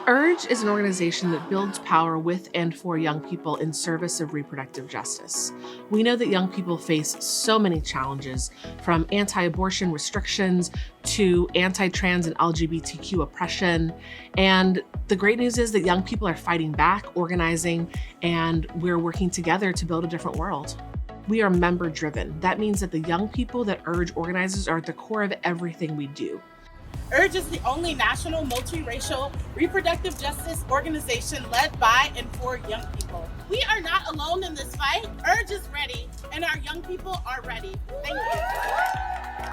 URGE is an organization that builds power with and for young people in service of reproductive justice. We know that young people face so many challenges, from anti-abortion restrictions to anti-trans and LGBTQ oppression. And the great news is that young people are fighting back, organizing, and we're working together to build a different world. We are member-driven. That means that the young people that URGE organizes are at the core of everything we do. URGE is the only national multiracial reproductive justice organization led by and for young people. We are not alone in this fight. URGE is ready, and our young people are ready. Thank you.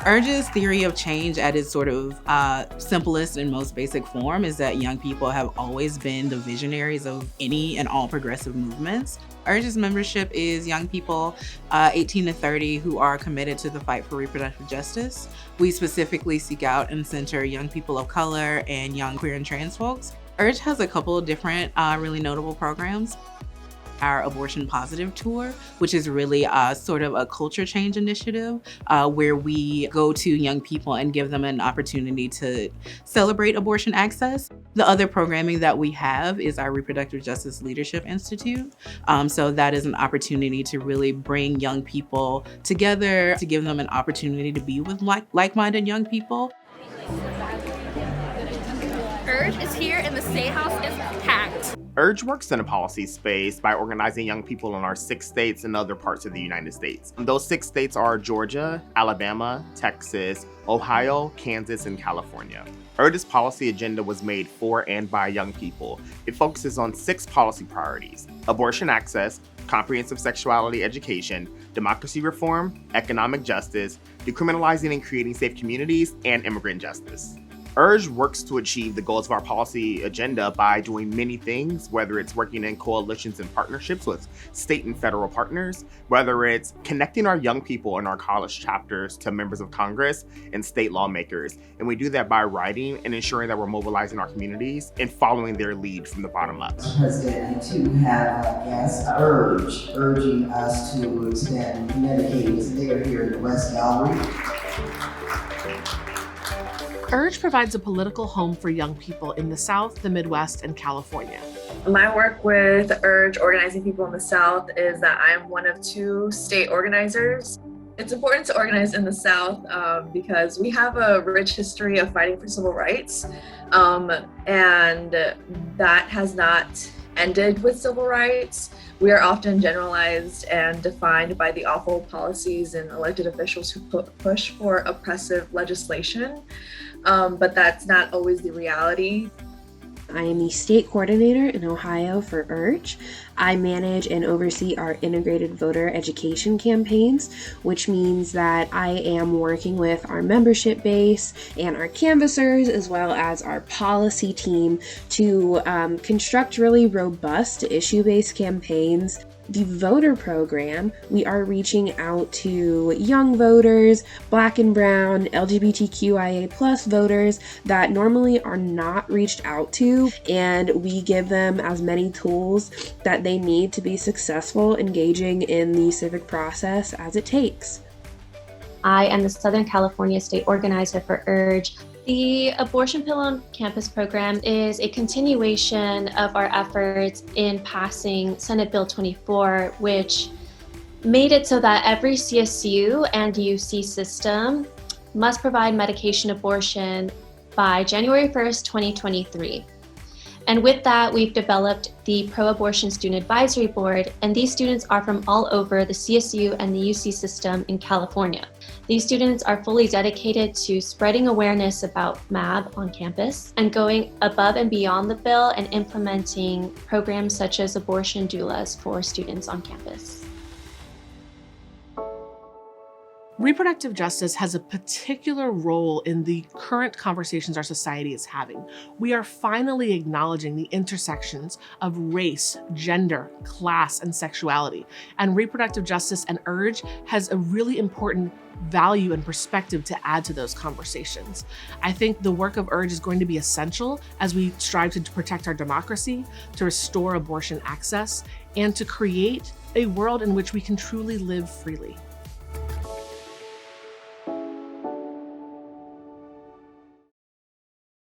URGE's theory of change at its sort of simplest and most basic form is that young people have always been the visionaries of any and all progressive movements. URGE's membership is young people 18 to 30 who are committed to the fight for reproductive justice. We specifically seek out and center young people of color and young queer and trans folks. URGE has a couple of different really notable programs. Our Abortion Positive Tour, which is really sort of a culture change initiative where we go to young people and give them an opportunity to celebrate abortion access. The other programming that we have is our Reproductive Justice Leadership Institute. So that is an opportunity to really bring young people together, to give them an opportunity to be with like-minded young people. URGE is here and the State House is packed. URGE works in a policy space by organizing young people in our 6 states and other parts of the United States. Those 6 states are Georgia, Alabama, Texas, Ohio, Kansas, and California. URGE's policy agenda was made for and by young people. It focuses on 6 policy priorities: abortion access, comprehensive sexuality education, democracy reform, economic justice, decriminalizing and creating safe communities, and immigrant justice. URGE works to achieve the goals of our policy agenda by doing many things, whether it's working in coalitions and partnerships with state and federal partners, whether it's connecting our young people in our college chapters to members of Congress and state lawmakers. And we do that by writing and ensuring that we're mobilizing our communities and following their lead from the bottom up. President, to have as URGE urging us to extend Medicaid. They are here in the West Gallery. URGE provides a political home for young people in the South, the Midwest, and California. My work with URGE organizing people in the South is that I'm one of 2 state organizers. It's important to organize in the South because we have a rich history of fighting for civil rights, and that has not ended with civil rights. We are often generalized and defined by the awful policies and elected officials who push for oppressive legislation, but that's not always the reality. I am the state coordinator in Ohio for URGE. I manage and oversee our integrated voter education campaigns, which means that I am working with our membership base and our canvassers, as well as our policy team, to construct really robust issue-based campaigns. The voter program, we are reaching out to young voters, Black and Brown, LGBTQIA+ voters that normally are not reached out to, and we give them as many tools that they need to be successful engaging in the civic process as it takes. I am the Southern California State Organizer for URGE. The Abortion Pill on Campus program is a continuation of our efforts in passing Senate Bill 24, which made it so that every CSU and UC system must provide medication abortion by January 1st, 2023. And with that, we've developed the Pro-Abortion Student Advisory Board, and these students are from all over the CSU and the UC system in California. These students are fully dedicated to spreading awareness about MAB on campus and going above and beyond the bill and implementing programs such as abortion doulas for students on campus. Reproductive justice has a particular role in the current conversations our society is having. We are finally acknowledging the intersections of race, gender, class, and sexuality. And reproductive justice and URGE has a really important value and perspective to add to those conversations. I think the work of URGE is going to be essential as we strive to protect our democracy, to restore abortion access, and to create a world in which we can truly live freely.